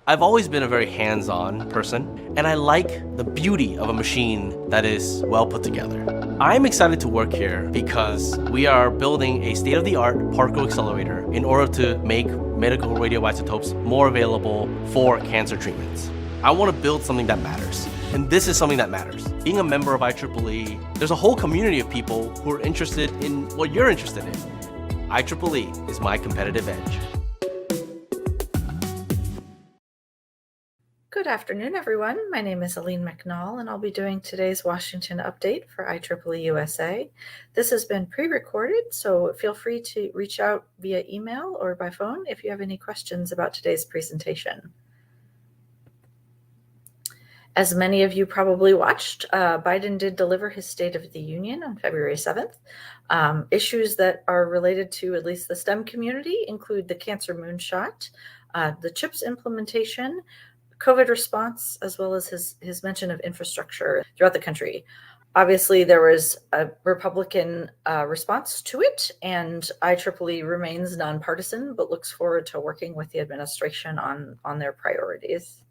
I've always been a very hands-on person, and I like the beauty of a machine that is well put together. I'm excited to work here because we are building a state-of-the-art particle accelerator in order to make medical radioisotopes more available for cancer treatments. I want to build something that matters, and this is something that matters. Being a member of IEEE, there's a whole community of people who are interested in what you're interested in. IEEE is my competitive edge. Good afternoon, everyone. My name is Aline McNall, and I'll be doing today's Washington update for IEEE-USA. This has been pre-recorded, so feel free to reach out via email or by phone if you have any questions about today's presentation. As many of you probably watched, Biden did deliver his State of the Union on February 7th. Issues that are related to at least the STEM community include the cancer moonshot, the CHIPS implementation, COVID response, as well as his mention of infrastructure throughout the country. Obviously, there was a Republican response to it, and IEEE remains nonpartisan, but looks forward to working with the administration on their priorities.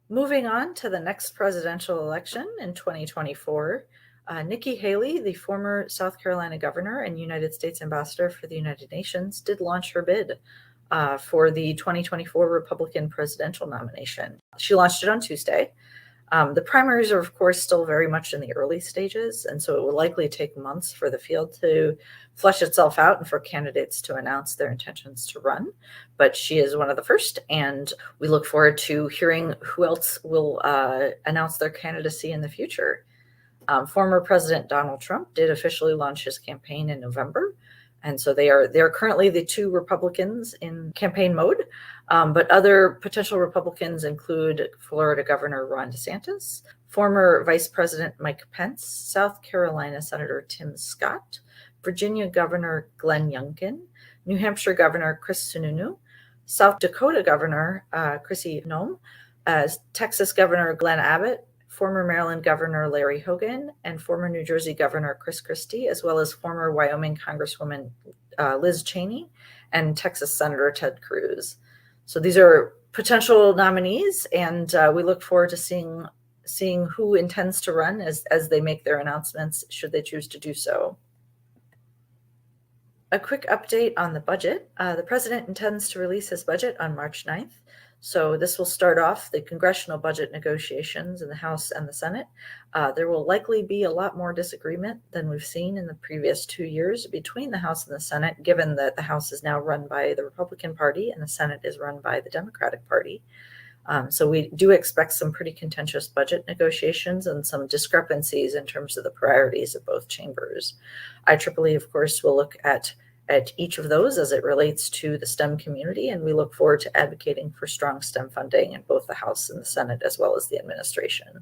Moving on to the next presidential election in 2024, Nikki Haley, the former South Carolina governor and United States ambassador for the United Nations, did launch her bid for the 2024 Republican presidential nomination. She launched it on Tuesday. The primaries are, of course, still very much in the early stages, and so it will likely take months for the field to flesh itself out and for candidates to announce their intentions to run. But she is one of the first, and we look forward to hearing who else will announce their candidacy in the future. Former President Donald Trump did officially launch his campaign in November. And so they are currently the two Republicans in campaign mode, but other potential Republicans include Florida Governor Ron DeSantis, former Vice President Mike Pence, South Carolina Senator Tim Scott, Virginia Governor Glenn Youngkin, New Hampshire Governor Chris Sununu, South Dakota Governor Kristi Noem, Texas Governor Glenn Abbott, former Maryland Governor Larry Hogan, and former New Jersey Governor Chris Christie, as well as former Wyoming Congresswoman Liz Cheney and Texas Senator Ted Cruz. So these are potential nominees, and we look forward to seeing who intends to run as they make their announcements, should they choose to do so. A quick update on the budget. The president intends to release his budget on March 9th. So this will start off the congressional budget negotiations in the House and the Senate. There will likely be a lot more disagreement than we've seen in the previous 2 years between the House and the Senate, given that the House is now run by the Republican Party and the Senate is run by the Democratic Party. So we do expect some pretty contentious budget negotiations and some discrepancies in terms of the priorities of both chambers. IEEE, of course, will look at each of those as it relates to the STEM community, and we look forward to advocating for strong STEM funding in both the House and the Senate, as well as the administration.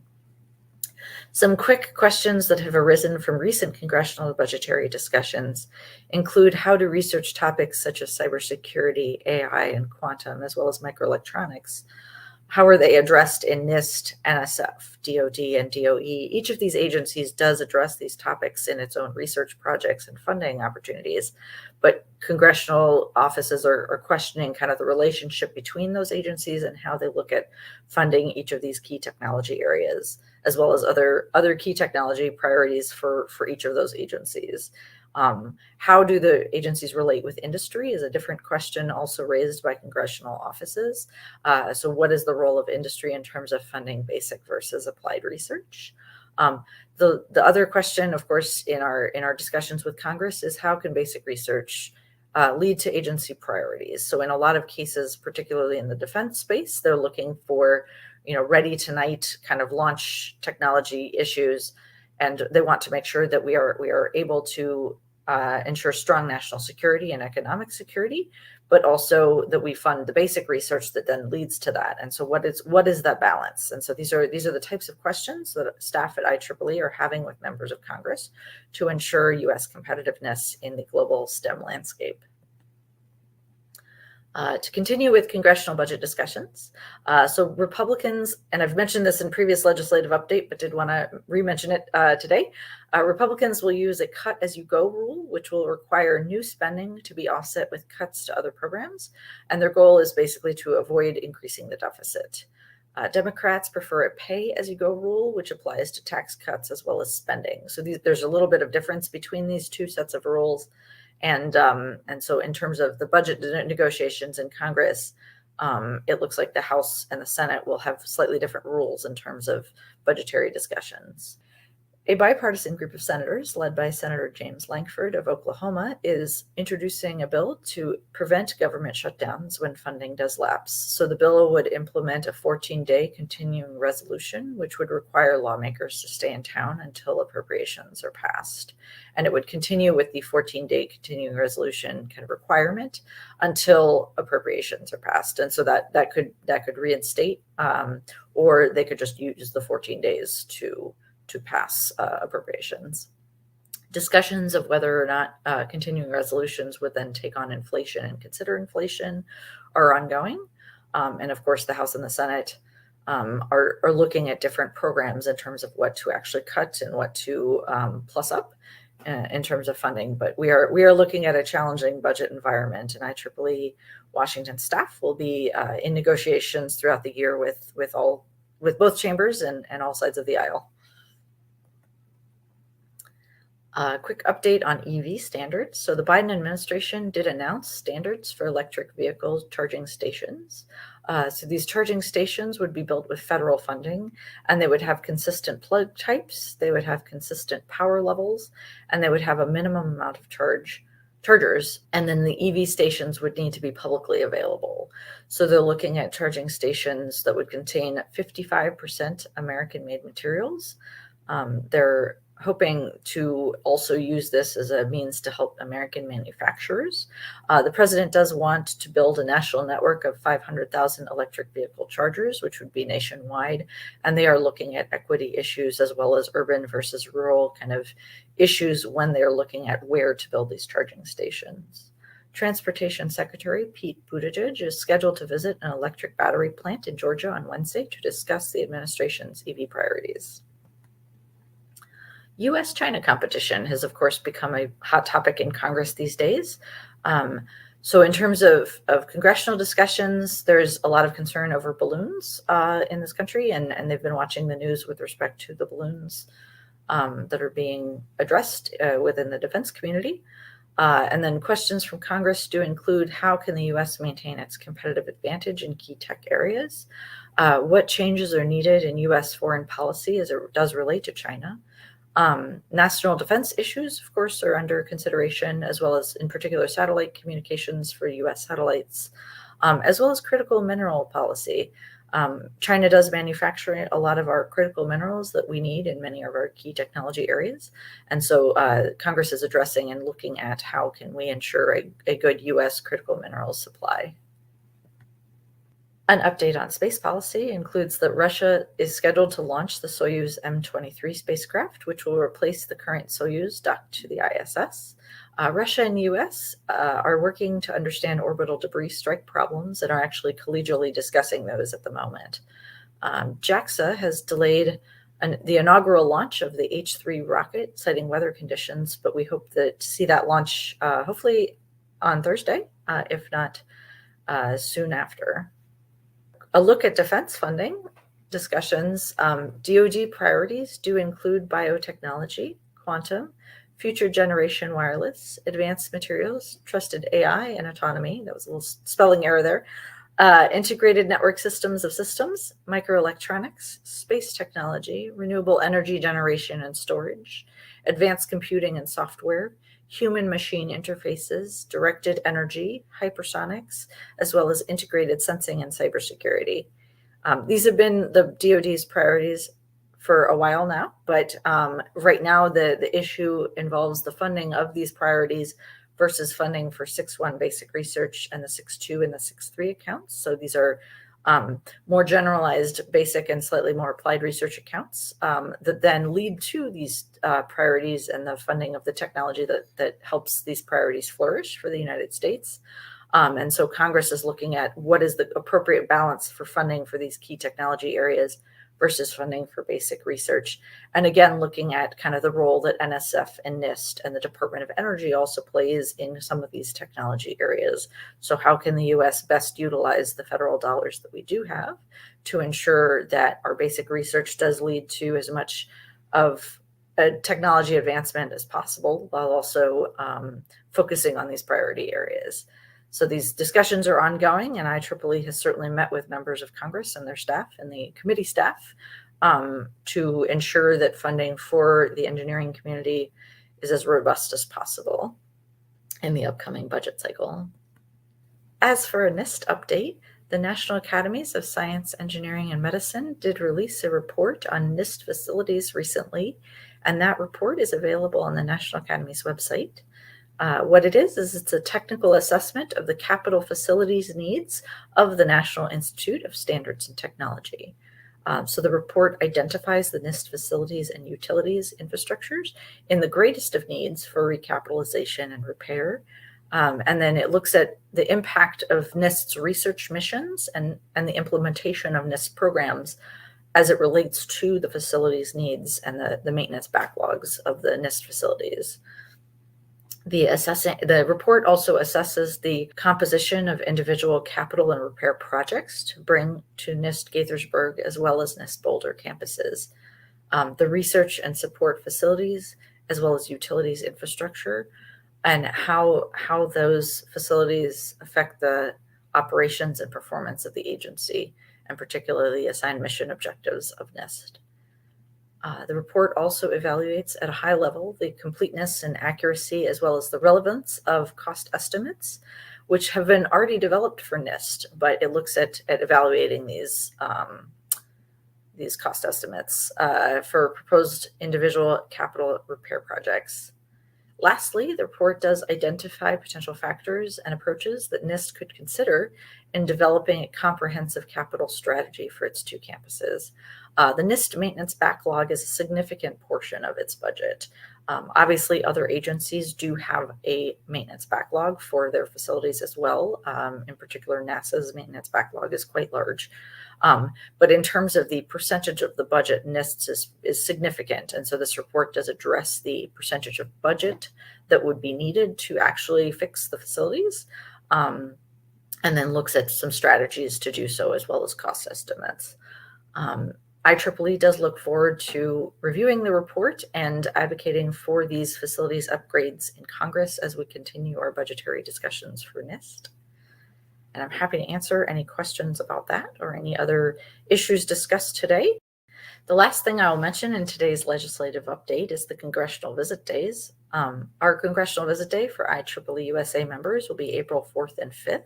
Some quick questions that have arisen from recent congressional budgetary discussions include how do research topics such as cybersecurity, AI, and quantum, as well as microelectronics, how are they addressed in NIST, NSF, DoD, and DOE? Each of these agencies does address these topics in its own research projects and funding opportunities, but congressional offices are questioning kind of the relationship between those agencies and how they look at funding each of these key technology areas, as well as other key technology priorities for each of those agencies. How do the agencies relate with industry is a different question also raised by congressional offices. So what is the role of industry in terms of funding basic versus applied research? The other question, of course, in our discussions with Congress is how can basic research lead to agency priorities? So in a lot of cases, particularly in the defense space, they're looking for ready tonight kind of launch technology issues, and they want to make sure that we are able to ensure strong national security and economic security, but also that we fund the basic research that then leads to that. And so what is that balance? And so these are the types of questions that staff at IEEE are having with members of Congress to ensure U.S. competitiveness in the global STEM landscape. To continue with congressional budget discussions. So Republicans, and I've mentioned this in previous legislative update, but did want to re-mention it today. Republicans will use a cut-as-you-go rule, which will require new spending to be offset with cuts to other programs. And their goal is basically to avoid increasing the deficit. Democrats prefer a pay-as-you-go rule, which applies to tax cuts as well as spending. So there's a little bit of difference between these two sets of rules. And so in terms of the budget negotiations in Congress, it looks like the House and the Senate will have slightly different rules in terms of budgetary discussions. A bipartisan group of senators, led by Senator James Lankford of Oklahoma, is introducing a bill to prevent government shutdowns when funding does lapse. So the bill would implement a 14-day continuing resolution, which would require lawmakers to stay in town until appropriations are passed. And it would continue with the 14-day continuing resolution kind of requirement until appropriations are passed. And so that could reinstate, or they could just use the 14 days to pass appropriations. Discussions of whether or not continuing resolutions would then take on inflation and consider inflation are ongoing. And of course, the House and the Senate are looking at different programs in terms of what to actually cut and what to plus up in terms of funding. But we are looking at a challenging budget environment, and IEEE Washington staff will be in negotiations throughout the year with both chambers and all sides of the aisle. Quick update on EV standards. So the Biden administration did announce standards for electric vehicle charging stations. So these charging stations would be built with federal funding, and they would have consistent plug types, they would have consistent power levels, and they would have a minimum amount of chargers, and then the EV stations would need to be publicly available. So they're looking at charging stations that would contain 55% American-made materials. They're hoping to also use this as a means to help American manufacturers. The president does want to build a national network of 500,000 electric vehicle chargers, which would be nationwide. And they are looking at equity issues as well as urban versus rural kind of issues when they're looking at where to build these charging stations. Transportation Secretary Pete Buttigieg is scheduled to visit an electric battery plant in Georgia on Wednesday to discuss the administration's EV priorities. U.S.-China competition has, of course, become a hot topic in Congress these days. So in terms of congressional discussions, there's a lot of concern over balloons in this country, and they've been watching the news with respect to the balloons that are being addressed within the defense community. And then questions from Congress do include how can the U.S. maintain its competitive advantage in key tech areas? What changes are needed in U.S. foreign policy as it does relate to China? National defense issues, of course, are under consideration, as well as in particular satellite communications for U.S. satellites, as well as critical mineral policy. China does manufacture a lot of our critical minerals that we need in many of our key technology areas. And so Congress is addressing and looking at how can we ensure a good U.S. critical minerals supply. An update on space policy includes that Russia is scheduled to launch the Soyuz M-23 spacecraft, which will replace the current Soyuz docked to the ISS. Russia and the U.S. Are working to understand orbital debris strike problems and are actually collegially discussing those at the moment. JAXA has delayed the inaugural launch of the H-3 rocket, citing weather conditions, but we hope to see that launch hopefully on Thursday, if not soon after. A look at defense funding discussions. DoD priorities do include biotechnology, quantum, future generation wireless, advanced materials, trusted AI, and autonomy. That was a little spelling error there. Integrated network systems of systems, microelectronics, space technology, renewable energy generation and storage, advanced computing and software, human-machine interfaces, directed energy, hypersonics, as well as integrated sensing and cybersecurity. These have been the DoD's priorities for a while now, but right now the issue involves the funding of these priorities versus funding for 6.1 basic research and the 6.2 and the 6.3 accounts. So these are more generalized basic and slightly more applied research accounts that then lead to these priorities and the funding of the technology that helps these priorities flourish for the United States. And so Congress is looking at what is the appropriate balance for funding for these key technology areas versus funding for basic research. And again, looking at kind of the role that NSF and NIST and the Department of Energy also plays in some of these technology areas. So how can the US best utilize the federal dollars that we do have to ensure that our basic research does lead to as much of a technology advancement as possible, while also focusing on these priority areas. So these discussions are ongoing, and IEEE has certainly met with members of Congress and their staff and the committee staff to ensure that funding for the engineering community is as robust as possible in the upcoming budget cycle. As for a NIST update, the National Academies of Science, Engineering, and Medicine did release a report on NIST facilities recently, and that report is available on the National Academy's website. What it is it's a technical assessment of the capital facilities needs of the National Institute of Standards and Technology. So the report identifies the NIST facilities and utilities infrastructures in the greatest of needs for recapitalization and repair. And then it looks at the impact of NIST's research missions and the implementation of NIST programs as it relates to the facilities needs and the maintenance backlogs of the NIST facilities. The report also assesses the composition of individual capital and repair projects to bring to NIST Gaithersburg as well as NIST Boulder campuses, the research and support facilities, as well as utilities infrastructure, and how those facilities affect the operations and performance of the agency, and particularly assigned mission objectives of NIST. The report also evaluates at a high level the completeness and accuracy, as well as the relevance of cost estimates, which have been already developed for NIST, but it looks at evaluating these cost estimates for proposed individual capital repair projects. Lastly, the report does identify potential factors and approaches that NIST could consider in developing a comprehensive capital strategy for its two campuses. The NIST maintenance backlog is a significant portion of its budget. Obviously, other agencies do have a maintenance backlog for their facilities as well. In particular, NASA's maintenance backlog is quite large. But in terms of the percentage of the budget, NIST is significant. And so this report does address the percentage of budget that would be needed to actually fix the facilities, and then looks at some strategies to do so, as well as cost estimates. IEEE does look forward to reviewing the report and advocating for these facilities upgrades in Congress as we continue our budgetary discussions for NIST. And I'm happy to answer any questions about that or any other issues discussed today. The last thing I'll mention in today's legislative update is the congressional visit days. Our congressional visit day for IEEE-USA members will be April 4th and 5th.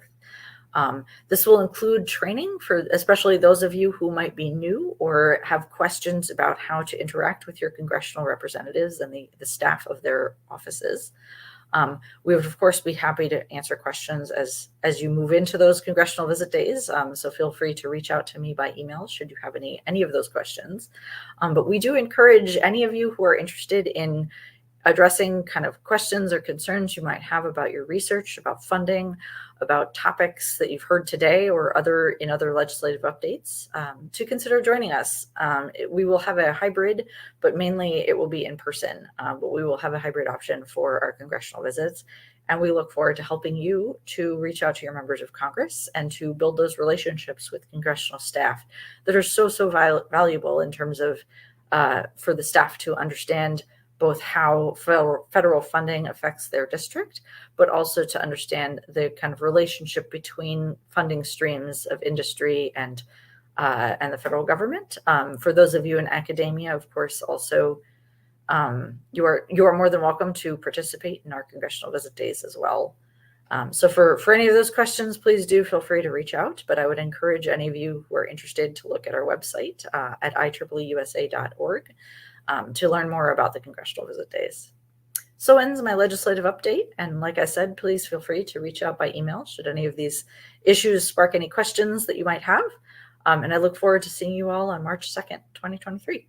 This will include training for especially those of you who might be new or have questions about how to interact with your congressional representatives and the staff of their offices. We would, of course, be happy to answer questions as you move into those congressional visit days. So feel free to reach out to me by email should you have any of those questions. But we do encourage any of you who are interested in addressing kind of questions or concerns you might have about your research, about funding, about topics that you've heard today or in other legislative updates, to consider joining us. We will have a hybrid, but mainly it will be in person, but we will have a hybrid option for our congressional visits. And we look forward to helping you to reach out to your members of Congress and to build those relationships with congressional staff that are so valuable in terms of for the staff to understand both how federal funding affects their district, but also to understand the kind of relationship between funding streams of industry and the federal government. For those of you in academia, of course, also you are more than welcome to participate in our congressional visit days as well. So for any of those questions, please do feel free to reach out. But I would encourage any of you who are interested to look at our website at IEEEUSA.org. To learn more about the congressional visit days. So ends my legislative update. And like I said, please feel free to reach out by email should any of these issues spark any questions that you might have. And I look forward to seeing you all on March 2nd, 2023.